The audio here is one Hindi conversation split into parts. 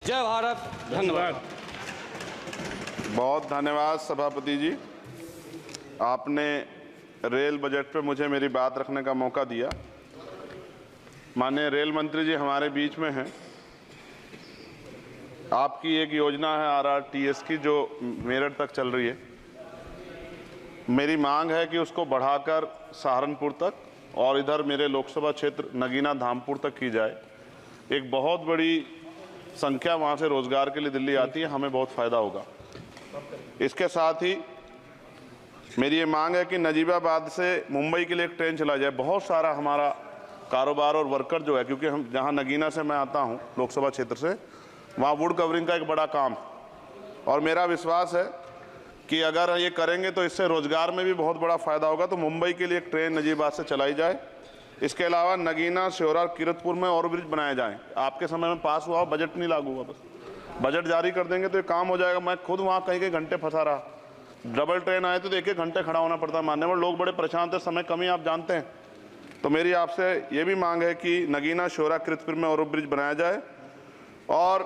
जय भारत। धन्यवाद। बहुत धन्यवाद सभापति जी, आपने रेल बजट पे मुझे मेरी बात रखने का मौका दिया। माननीय रेल मंत्री जी हमारे बीच में हैं। आपकी एक योजना है RRTS की जो मेरठ तक चल रही है। मेरी मांग है कि उसको बढ़ाकर सहारनपुर तक और इधर मेरे लोकसभा क्षेत्र नगीना धामपुर तक की जाए। एक बहुत बड़ी संख्या वहाँ से रोजगार के लिए दिल्ली आती है, हमें बहुत फायदा होगा। इसके साथ ही मेरी ये मांग है कि नजीबाबाद से मुंबई के लिए एक ट्रेन चला जाए। बहुत सारा हमारा कारोबार और वर्कर जो है, क्योंकि हम जहाँ नगीना से मैं आता हूँ लोकसभा क्षेत्र से, वहाँ वुड कवरिंग का एक बड़ा काम, और मेरा विश्वास है कि अगर ये करेंगे तो इससे रोजगार में भी बहुत बड़ा फायदा होगा। तो मुंबई के लिए एक ट्रेन नजीबाबाद से चलाई जाए। इसके अलावा नगीना, श्योरा, किरतपुर में और ब्रिज बनाए जाएं। आपके समय में पास हुआ, बजट नहीं लागू हुआ, बस बजट जारी कर देंगे तो ये काम हो जाएगा। मैं खुद वहाँ कई घंटे फंसा रहा, डबल ट्रेन आए तो 1-1 घंटे खड़ा होना पड़ता। मानने में लोग बड़े परेशान थे, समय कमी आप जानते हैं। तो मेरी आपसे ये भी मांग है कि नगीना, श्योरा, किरतपुर में और ब्रिज बनाया जाए और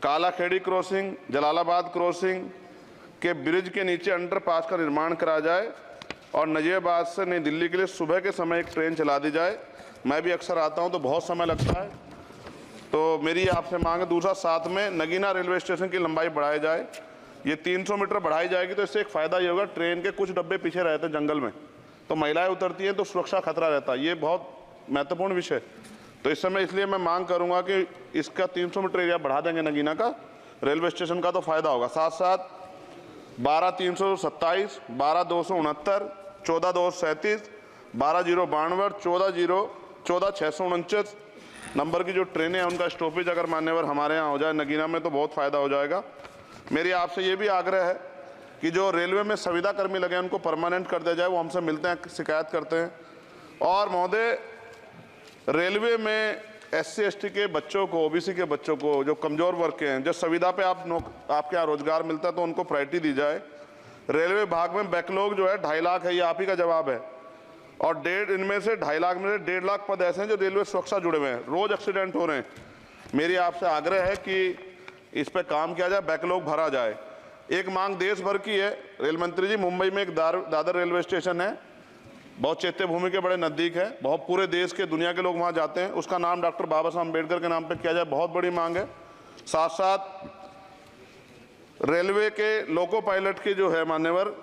कालाखेड़ी क्रॉसिंग, जलालाबाद क्रॉसिंग के ब्रिज के नीचे अंडरपास का निर्माण करा जाए और नजीबाबाद से नई दिल्ली के लिए सुबह के समय एक ट्रेन चला दी जाए। मैं भी अक्सर आता हूं तो बहुत समय लगता है, तो मेरी आपसे मांग है। दूसरा, साथ में नगीना रेलवे स्टेशन की लंबाई बढ़ाई जाए। ये 300 मीटर बढ़ाई जाएगी तो इससे एक फ़ायदा ये होगा, ट्रेन के कुछ डब्बे पीछे रहते हैं जंगल में, तो महिलाएं उतरती हैं तो सुरक्षा खतरा रहता है। ये बहुत महत्वपूर्ण विषय। तो इस समय इसलिए मैं मांग करूँगा कि इसका 300 मीटर एरिया बढ़ा देंगे नगीना का रेलवे स्टेशन का, तो फ़ायदा होगा। साथ साथ 12-327, 12-269, 14-237, 12-092, 14-649 नंबर की जो ट्रेनें हैं उनका स्टॉपेज अगर मान्यवर हमारे यहाँ हो जाए नगीना में तो बहुत फ़ायदा हो जाएगा। मेरी आपसे ये भी आग्रह है कि जो रेलवे में संविदा कर्मी लगे हैं उनको परमानेंट कर दिया जाए। वो हमसे मिलते हैं, शिकायत करते हैं। और महोदय, रेलवे में SC/ST के बच्चों को, OBC के बच्चों को, जो कमज़ोर वर्ग के हैं, जो संविदा पे आपके यहाँ रोजगार मिलता है तो उनको प्रायोरिटी दी जाए। रेलवे विभाग में बैकलॉग जो है 2.5 लाख है, ये आप ही का जवाब है। और इनमें से 2.5 लाख में से 1.5 लाख पद ऐसे हैं जो रेलवे सुरक्षा जुड़े हुए हैं, रोज एक्सीडेंट हो रहे हैं। मेरी आपसे आग्रह है कि इस पर काम किया जाए, बैकलॉग भरा जाए। एक मांग देश भर की है रेल मंत्री जी, मुंबई में एक दादर रेलवे स्टेशन है, बहुत चैत्य भूमि के बड़े नज़दीक है, बहुत पूरे देश के, दुनिया के लोग वहाँ जाते हैं। उसका नाम डॉक्टर बाबा साहब अम्बेडकर के नाम पे किया जाए, बहुत बड़ी मांग है। साथ साथ रेलवे के लोको पायलट की जो है मान्यवर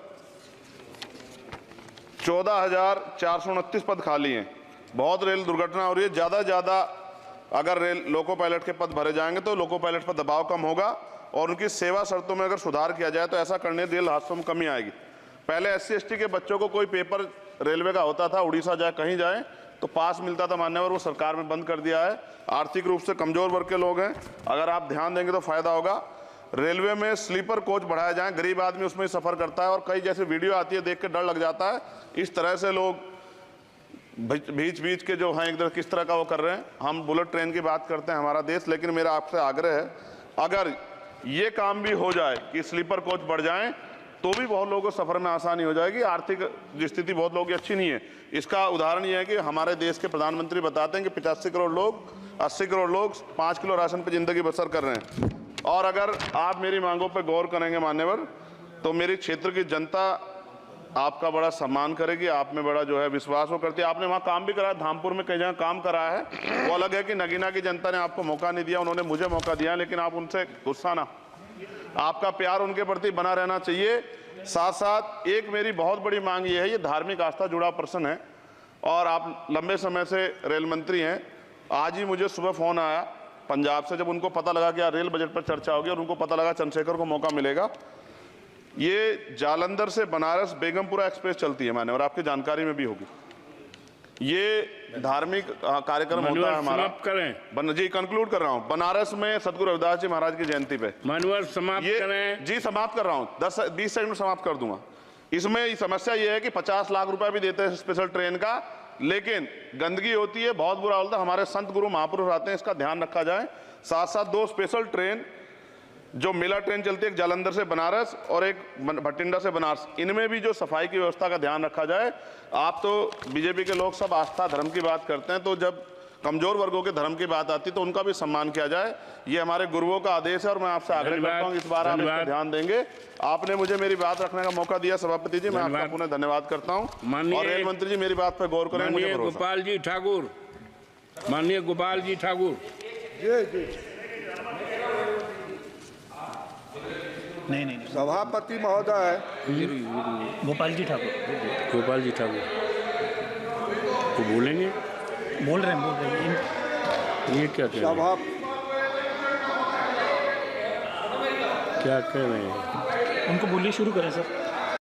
14,429 पद खाली हैं। बहुत रेल दुर्घटना हो रही है, ज़्यादा से ज़्यादा अगर रेल लोको पायलट के पद भरे जाएंगे तो लोको पायलट पर दबाव कम होगा और उनकी सेवा शर्तों में अगर सुधार किया जाए तो ऐसा करने रेल हादसों में कमी आएगी। पहले SC/ST के बच्चों को कोई पेपर रेलवे का होता था, उड़ीसा जाए कहीं जाए तो पास मिलता था मान्यवर, वो सरकार में बंद कर दिया है। आर्थिक रूप से कमजोर वर्ग के लोग हैं, अगर आप ध्यान देंगे तो फायदा होगा। रेलवे में स्लीपर कोच बढ़ाया जाए, गरीब आदमी उसमें सफर करता है और कई जैसे वीडियो आती है देख के डर लग जाता है। इस तरह से लोग बीच के जो हैं इधर किस तरह का वो कर रहे हैं। हम बुलेट ट्रेन की बात करते हैं हमारा देश, लेकिन मेरा आपसे आग्रह है अगर ये काम भी हो जाए कि स्लीपर कोच बढ़ जाएं तो भी बहुत लोगों को सफर में आसानी हो जाएगी। आर्थिक स्थिति बहुत लोगों की अच्छी नहीं है। इसका उदाहरण ये है कि हमारे देश के प्रधानमंत्री बताते हैं कि 85 करोड़ लोग, 80 करोड़ लोग 5 किलो राशन पर जिंदगी बसर कर रहे हैं। और अगर आप मेरी मांगों पर गौर करेंगे मान्यवर, तो मेरी क्षेत्र की जनता आपका बड़ा सम्मान करेगी, आप में बड़ा जो है विश्वास वो करती है। आपने वहाँ काम भी कराया, धामपुर में कई जगह काम करा है, वो अलग है कि नगीना की जनता ने आपको मौका नहीं दिया, उन्होंने मुझे मौका दिया, लेकिन आप उनसे गुस्सा ना, आपका प्यार उनके प्रति बना रहना चाहिए। साथ साथ एक मेरी बहुत बड़ी मांग ये है, ये धार्मिक आस्था जुड़ा प्रश्न है और आप लंबे समय से रेल मंत्री हैं। आज ही मुझे सुबह फ़ोन आया पंजाब से, जब उनको पता लगा कि रेल बजट पर चर्चा होगी और उनको पता लगा चंद्रशेखर को मौका मिलेगा। ये जालंधर से बनारस बेगमपुरा एक्सप्रेस चलती है माने, और आपकी जानकारी में भी होगी। ये धार्मिक कार्यक्रम होता है हमारा। करें जी, कंक्लूड कर रहा हूँ। बनारस में सदगुरु रविदास जी महाराज की जयंती पे मानवर समाप्त करें जी। समाप्त कर रहा हूँ, 10-20 सेकंड में समाप्त कर दूंगा। इसमें समस्या ये है कि 50 लाख रुपए भी देते हैं स्पेशल ट्रेन का, लेकिन गंदगी होती है, बहुत बुरा होता है। हमारे संत गुरु महापुरुष आते हैं, इसका ध्यान रखा जाए। साथ साथ 2 स्पेशल ट्रेन जो मेला ट्रेन चलती है, एक जालंधर से बनारस और एक भटिंडा से बनारस, इनमें भी जो सफाई की व्यवस्था का ध्यान रखा जाए। आप तो बीजेपी के लोग सब आस्था धर्म की बात करते हैं, तो जब कमजोर वर्गों के धर्म की बात आती है तो उनका भी सम्मान किया जाए। ये हमारे गुरुओं का आदेश है और मैं आपसे आग्रह करता हूँ इस बार आप इस पर ध्यान देंगे। आपने मुझे मेरी बात रखने का मौका दिया सभापति जी, मैं आपका पुनः धन्यवाद करता हूँ। और रेल मंत्री जी मेरी बात पर गौर करें, मुझे भरोसा। गोपाल जी ठाकुर, माननीय गोपाल जी ठाकुर। नहीं सभापति महोदय, गोपाल जी ठाकुर, गोपाल जी ठाकुर तो बोलेंगे, बोल रहे हैं। ये क्या कह रहे हैं? क्या कह रहे हैं? उनको बोलिए, शुरू करें सर।